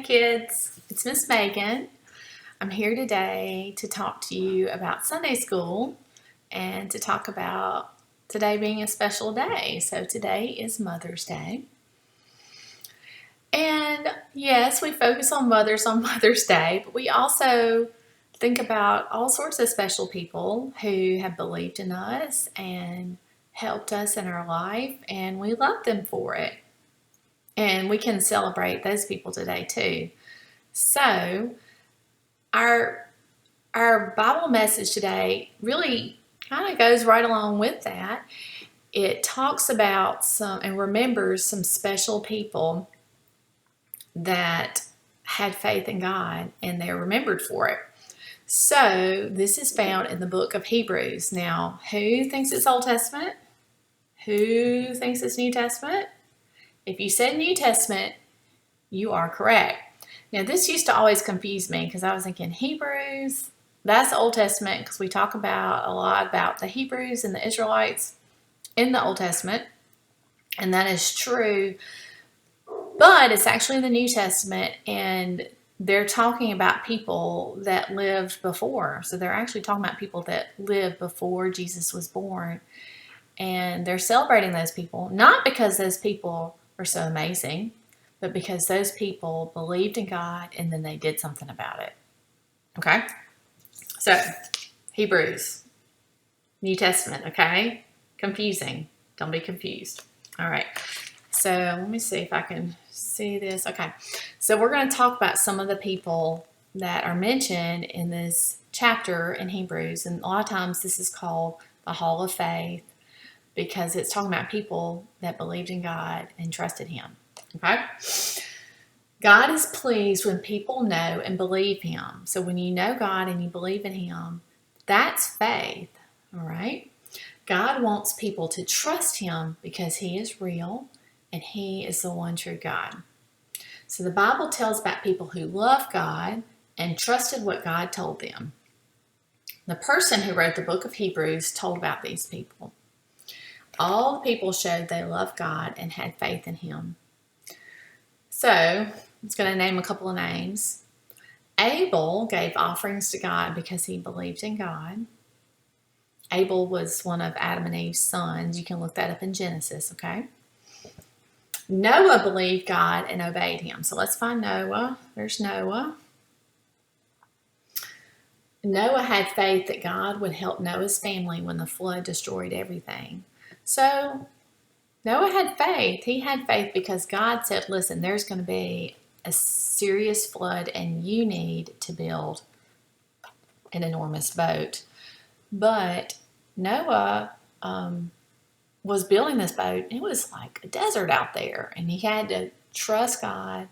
kids, it's Miss Megan. I'm here today to talk to you about Sunday school and to talk about today being a special day. So today is Mother's Day. And yes, we focus on mothers on Mother's Day, but we also think about all sorts of special people who have believed in us and helped us in our life, and we love them for it. And we can celebrate those people today too. So our Bible message today really kind of goes right along with that. It talks about some and remembers some special people that had faith in God, and they're remembered for it. So this is found in the book of Hebrews. Now, who thinks it's Old Testament? Who thinks it's New Testament? If you said New Testament, you are correct. Now, this used to always confuse me because I was thinking Hebrews, that's the Old Testament, because we talk about a lot about the Hebrews and the Israelites in the Old Testament, and that is true, but it's actually the New Testament, and they're talking about people that lived before. So they're actually talking about people that lived before Jesus was born, and they're celebrating those people, not because those people are so amazing, but because those people believed in God and then they did something about it. Okay? So, Hebrews, New Testament, okay? Confusing. Don't be confused. All right. So, let me see if I can see this. Okay. So, we're going to talk about some of the people that are mentioned in this chapter in Hebrews. And a lot of times this is called the Hall of Faith, because it's talking about people that believed in God and trusted Him. Okay? God is pleased when people know and believe Him. So when you know God and you believe in Him, that's faith. All right? God wants people to trust Him because He is real and He is the one true God. So the Bible tells about people who love God and trusted what God told them. The person who wrote the book of Hebrews told about these people. All the people showed they loved God and had faith in Him. So, I'm just going to name a couple of names. Abel gave offerings to God because he believed in God. Abel was one of Adam and Eve's sons. You can look that up in Genesis, okay? Noah believed God and obeyed Him. So let's find Noah. There's Noah. Noah had faith that God would help Noah's family when the flood destroyed everything. So Noah had faith. He had faith because God said, listen, there's going to be a serious flood and you need to build an enormous boat. But Noah was building this boat. It was like a desert out there, and he had to trust God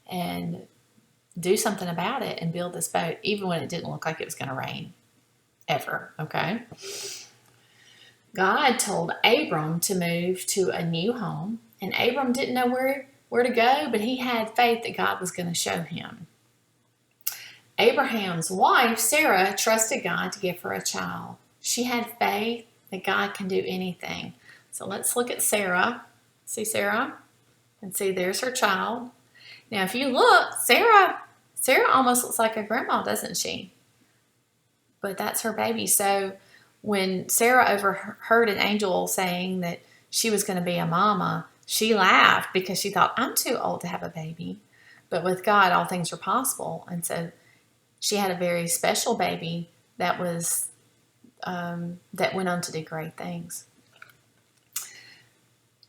and do something about it and build this boat, even when it didn't look like it was going to rain ever, okay? God told Abram to move to a new home, and Abram didn't know where to go, but he had faith that God was going to show him. Abraham's wife, Sarah, trusted God to give her a child. She had faith that God can do anything. So let's look at Sarah. See Sarah? And see, there's her child. Now, if you look, Sarah almost looks like a grandma, doesn't she? But that's her baby. So when Sarah overheard an angel saying that she was going to be a mama, she laughed because she thought, I'm too old to have a baby. But with God, all things are possible. And so she had a very special baby that was that went on to do great things.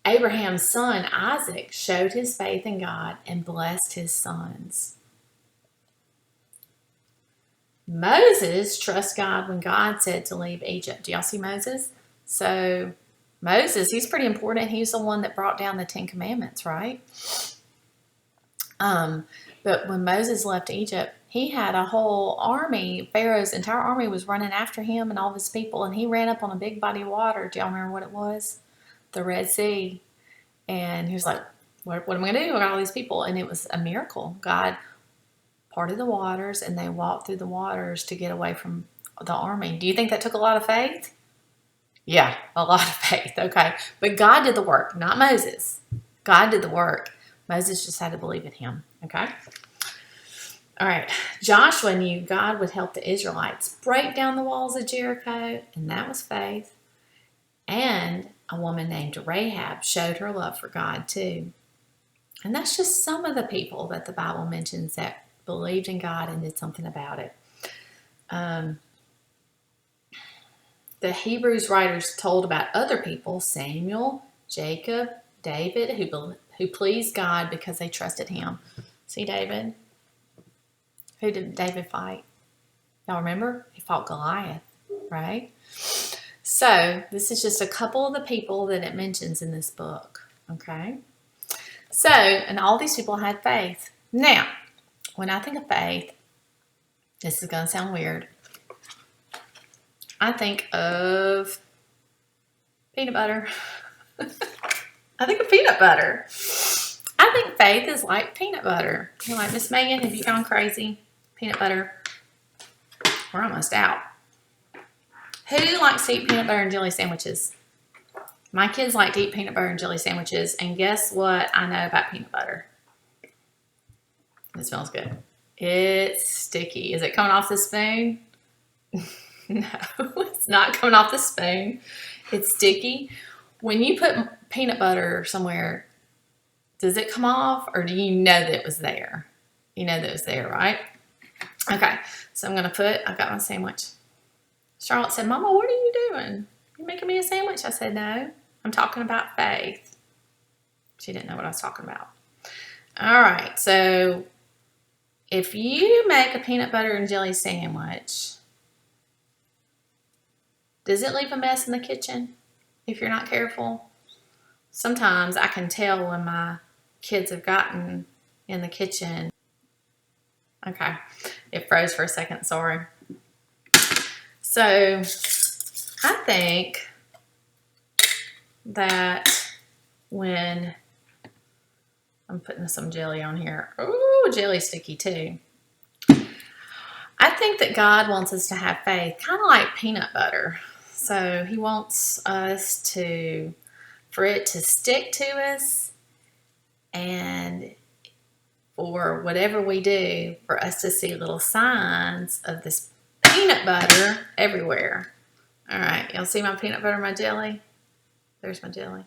Abraham's son, Isaac, showed his faith in God and blessed his sons. Moses trusts God when God said to leave Egypt. Do y'all see Moses? So Moses, he's pretty important. He's the one that brought down the 10 Commandments, right? But when Moses left Egypt, he had a whole army. Pharaoh's entire army was running after him and all of his people, and he ran up on a big body of water. Do y'all remember what it was? The Red Sea. And he was like, what am I going to do? I got all these people. And it was a miracle. God parted the waters, and they walked through the waters to get away from the army. Do you think that took a lot of faith? Yeah, a lot of faith. Okay. But God did the work, not Moses. God did the work. Moses just had to believe in Him. Okay. All right. Joshua knew God would help the Israelites break down the walls of Jericho, and that was faith. And a woman named Rahab showed her love for God too. And that's just some of the people that the Bible mentions that believed in God and did something about it. The Hebrews writers told about other people, Samuel, Jacob, David, who pleased God because they trusted him. See David? Who did David fight? Y'all remember? He fought Goliath, right? So this is just a couple of the people that it mentions in this book, okay? So, and all these people had faith. Now, when I think of faith, this is going to sound weird. I think of peanut butter. I think of peanut butter. I think faith is like peanut butter. You're like, Miss Megan, have you gone crazy? Peanut butter. We're almost out. Who likes to eat peanut butter and jelly sandwiches? My kids like to eat peanut butter and jelly sandwiches. And guess what I know about peanut butter? It smells good. It's sticky. Is it coming off the spoon? No, it's not coming off the spoon. It's sticky. When you put peanut butter somewhere, does it come off or do you know that it was there? You know that it was there, right? Okay, so I'm going to I got my sandwich. Charlotte said, Mama, what are you doing? You making me a sandwich? I said, no, I'm talking about faith. She didn't know what I was talking about. All right, so if you make a peanut butter and jelly sandwich, does it leave a mess in the kitchen if you're not careful? Sometimes I can tell when my kids have gotten in the kitchen. Okay, it froze for a second, sorry. So I think that when I'm putting some jelly on here, ooh, jelly's sticky too. I think that God wants us to have faith, kind of like peanut butter. So he wants us for it to stick to us, and for whatever we do, for us to see little signs of this peanut butter everywhere. All right, y'all see my peanut butter, my jelly? There's my jelly.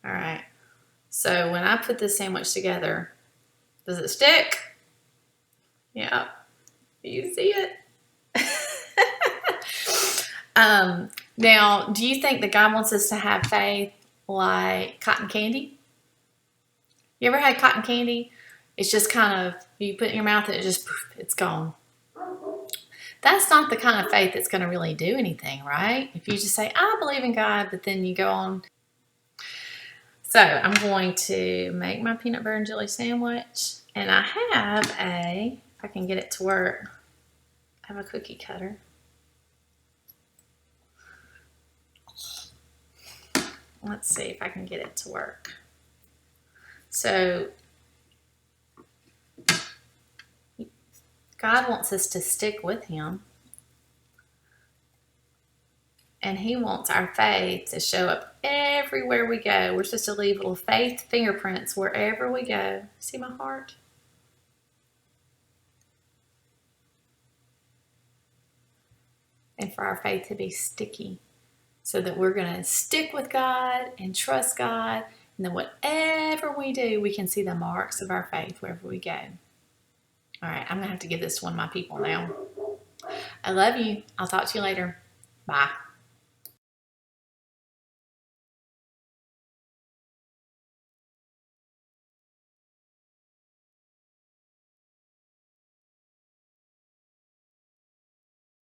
All right, so when I put this sandwich together, does it stick? Yeah, you see it? Now, do you think that God wants us to have faith like cotton candy? You ever had cotton candy? It's just kind of, you put it in your mouth and it's gone. That's not the kind of faith that's going to really do anything, right? If you just say, I believe in God, but then you go on. So I'm going to make my peanut butter and jelly sandwich. And I have if I can get it to work, I have a cookie cutter. Let's see if I can get it to work. So God wants us to stick with him. And he wants our faith to show up everywhere we go. We're supposed to leave little faith fingerprints wherever we go. See my heart? And for our faith to be sticky, so that we're going to stick with God and trust God. And then whatever we do, we can see the marks of our faith wherever we go. All right, I'm going to have to give this to one of my people now. I love you. I'll talk to you later. Bye.